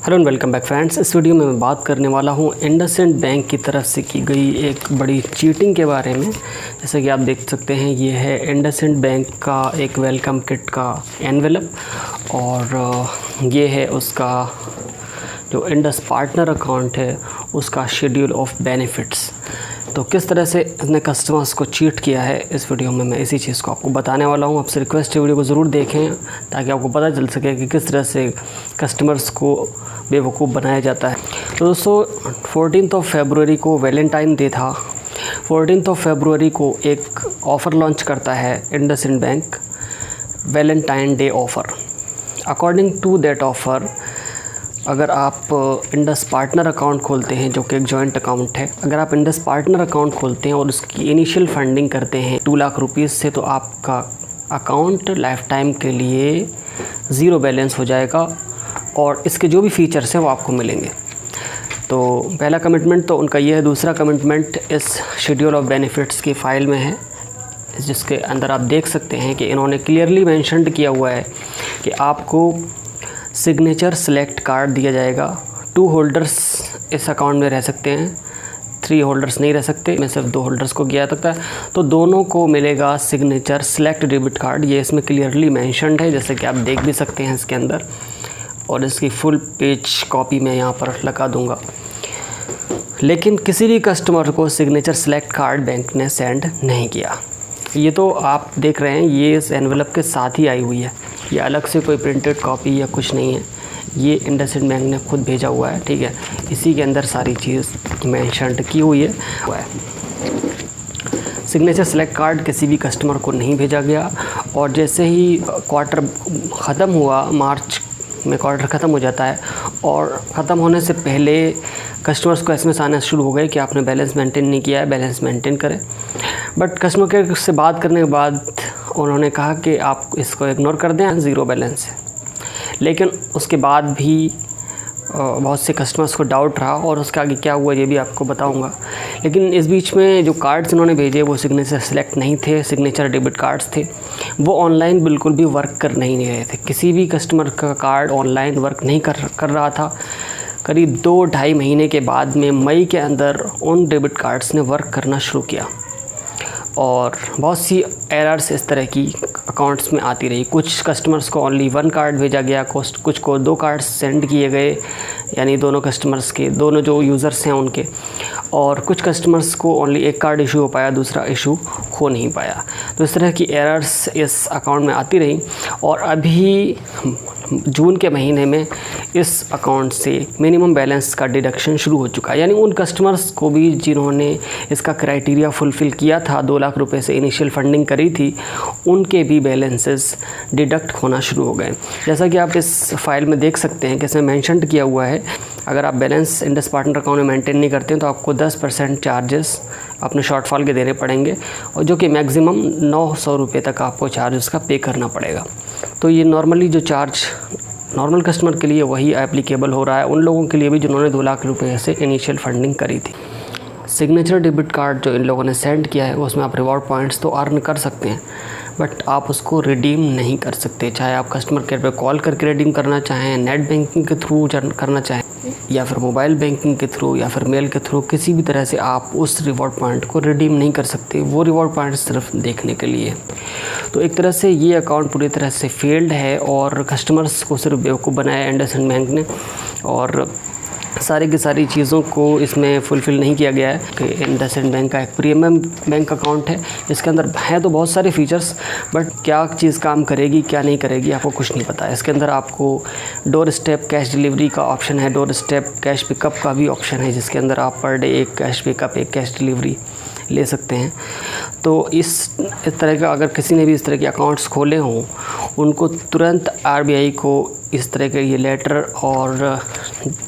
Hello and welcome back friends. इस video में मैं बात करने वाला हूं इंडसइंड बैंक की तरफ से की गई एक बड़ी चीटिंग के बारे में। जैसे कि आप देख सकते हैं, ये है इंडसइंड बैंक का एक वेलकम किट का एनवेलप और ये है उसका जो इंडस पार्टनर अकाउंट है उसका शेड्यूल ऑफ बेनिफिट्स। तो किस तरह से अपने कस्टमर्स को चीट किया है इस वीडियो में मैं इसी चीज़ को आपको बताने वाला हूँ। आपसे रिक्वेस्ट है वीडियो को ज़रूर देखें ताकि आपको पता चल सके कि किस तरह से कस्टमर्स को बेवकूफ़ बनाया जाता है। तो दोस्तों 14 फरवरी को वैलेंटाइन डे था। 14 फरवरी को एक ऑफ़र लॉन्च करता है IndusInd bank, Valentine day offer. According to that offer, अगर आप इंडस पार्टनर अकाउंट खोलते हैं जो कि एक जॉइंट अकाउंट है, अगर आप इंडस पार्टनर अकाउंट खोलते हैं और उसकी इनिशियल फंडिंग करते हैं 2 लाख रुपीज़ से, तो आपका अकाउंट लाइफ टाइम के लिए ज़ीरो बैलेंस हो जाएगा और इसके जो भी फ़ीचर्स हैं वो आपको मिलेंगे। तो पहला कमिटमेंट तो उनका ये है। दूसरा कमिटमेंट इस शेड्यूल ऑफ बेनिफिट्स की फ़ाइल में है, जिसके अंदर आप देख सकते हैं कि इन्होंने क्लियरली मेंशन्ड किया हुआ है कि आपको सिग्नेचर सेलेक्ट कार्ड दिया जाएगा। 2 होल्डर्स इस अकाउंट में रह सकते हैं, 3 होल्डर्स नहीं रह सकते। मैं सिर्फ 2 होल्डर्स को किया सकता है, तो दोनों को मिलेगा सिग्नेचर सेलेक्ट डेबिट कार्ड। ये इसमें क्लियरली मेंशन्ड है, जैसे कि आप देख भी सकते हैं इसके अंदर, और इसकी फुल पेज कॉपी मैं यहाँ पर लगा दूँगा। लेकिन किसी भी कस्टमर को सिग्नेचर सेलेक्ट कार्ड बैंक ने सेंड नहीं किया। ये तो आप देख रहे हैं, ये इस एनवेलप के साथ ही आई हुई है, ये अलग से कोई प्रिंटेड कॉपी या कुछ नहीं है, ये इंडसइंड बैंक ने खुद भेजा हुआ है। ठीक है, इसी के अंदर सारी चीज़ मेंशन्ड की हुई है। सिग्नेचर सेलेक्ट कार्ड किसी भी कस्टमर को नहीं भेजा गया, और जैसे ही क्वार्टर ख़त्म हुआ, मार्च में क्वार्टर ख़त्म हो जाता है, और ख़त्म होने से पहले कस्टमर्स को एसएमएस आना शुरू हो गए कि आपने बैलेंस मेंटेन नहीं किया है, बैलेंस मेंटेन करें। बट कस्टमर केयर से बात करने के बाद उन्होंने कहा कि आप इसको इग्नोर कर दें, ज़ीरो बैलेंस है। लेकिन उसके बाद भी बहुत से कस्टमर्स को डाउट रहा, और उसके आगे क्या हुआ ये भी आपको बताऊंगा। लेकिन इस बीच में जो कार्ड्स इन्होंने भेजे वो सिग्नेचर सेलेक्ट नहीं थे, सिग्नेचर डेबिट कार्ड्स थे। वो ऑनलाइन बिल्कुल भी वर्क कर नहीं रहे थे। किसी भी कस्टमर का कार्ड ऑनलाइन वर्क नहीं कर रहा था। करीब 2-2.5 महीने के बाद में मई के अंदर उन डेबिट कार्ड्स ने वर्क करना शुरू किया, और बहुत सी एरर्स इस तरह की अकाउंट्स में आती रही। कुछ कस्टमर्स को ओनली 1 कार्ड भेजा गया, कुछ को 2 कार्ड्स सेंड किए गए, यानी दोनों कस्टमर्स के, दोनों जो यूज़र्स हैं उनके, और कुछ कस्टमर्स को ओनली 1 कार्ड इशू हो पाया, दूसरा इशू हो नहीं पाया। तो इस तरह की एरर्स इस अकाउंट में आती रही, और अभी जून के महीने में इस अकाउंट से मिनिमम बैलेंस का डिडक्शन शुरू हो चुका है। यानी उन कस्टमर्स को भी जिन्होंने इसका क्राइटेरिया फुलफ़िल किया था, 2 लाख रुपए से इनिशियल फंडिंग करी थी, उनके भी बैलेंसेस डिडक्ट होना शुरू हो गए। जैसा कि आप इस फाइल में देख सकते हैं कि इसमें मेंशन किया हुआ है, अगर आप बैलेंस इंडस पार्टनर अकाउंट में मेंटेन नहीं करते हैं तो आपको 10% चार्जेस अपने शॉर्टफॉल के देने पड़ेंगे, और जो कि मैक्सिमम 900 रुपये तक आपको चार्ज उसका पे करना पड़ेगा। तो ये नॉर्मली जो चार्ज नॉर्मल कस्टमर के लिए वही एप्लीकेबल हो रहा है उन लोगों के लिए भी जिन्होंने 2 लाख रुपये से इनिशियल फंडिंग करी थी। सिग्नेचर डेबिट कार्ड जो इन लोगों ने सेंड किया है उसमें आप रिवॉर्ड पॉइंट्स तो अर्न कर सकते हैं, बट आप उसको रिडीम नहीं कर सकते। चाहे आप कस्टमर केयर पे कॉल करके रिडीम करना चाहें, नेट बैंकिंग के थ्रू करना चाहें, या फिर मोबाइल बैंकिंग के थ्रू, या फिर मेल के थ्रू, किसी भी तरह से आप उस रिवॉर्ड पॉइंट को रिडीम नहीं कर सकते। वो रिवॉर्ड पॉइंट सिर्फ देखने के लिए। तो एक तरह से ये अकाउंट पूरी तरह से फेल्ड है, और कस्टमर्स को सिर्फ बेवकूफ़ बनाया इंडसइंड बैंक ने, और सारी की सारी चीज़ों को इसमें फुलफ़िल नहीं किया गया है। कि इंडसइंड बैंक का एक प्रीमियम बैंक अकाउंट है, इसके अंदर है तो बहुत सारे फीचर्स, बट क्या चीज़ काम करेगी क्या नहीं करेगी आपको कुछ नहीं पता है। इसके अंदर आपको डोर स्टेप कैश डिलीवरी का ऑप्शन है, डोर स्टेप कैश पिकअप का भी ऑप्शन है, जिसके अंदर आप per day 1 cash pickup 1 cash delivery ले सकते हैं। तो इस तरह का अगर किसी ने भी इस तरह के अकाउंट्स खोले हों, उनको तुरंत आरबीआई को इस तरह के ये लेटर और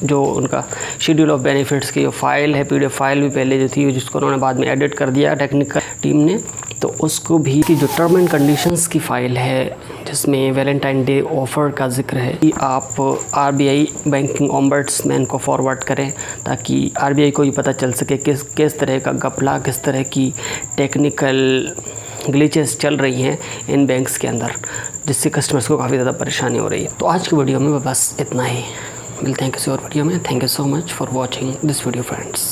जो उनका शेड्यूल ऑफ बेनिफिट्स की जो फाइल है, पीडीएफ फाइल भी पहले जो थी, जिसको उन्होंने बाद में एडिट कर दिया टेक्निकल टीम ने, तो उसको भी की जो टर्म एंड कंडीशंस की फ़ाइल है जिसमें वैलेंटाइन डे ऑफ़र का जिक्र है, कि आप आरबीआई बैंकिंग ओम्बड्समैन को फॉरवर्ड करें, ताकि आरबीआई को भी पता चल सके किस तरह का घपला, किस तरह की टेक्निकल ग्लिचेस चल रही हैं इन बैंक्स के अंदर, जिससे कस्टमर्स को काफ़ी ज़्यादा परेशानी हो रही है। तो आज की वीडियो में बस इतना ही। मिलते हैं किसी और वीडियो में। Thank you so much for watching this video friends.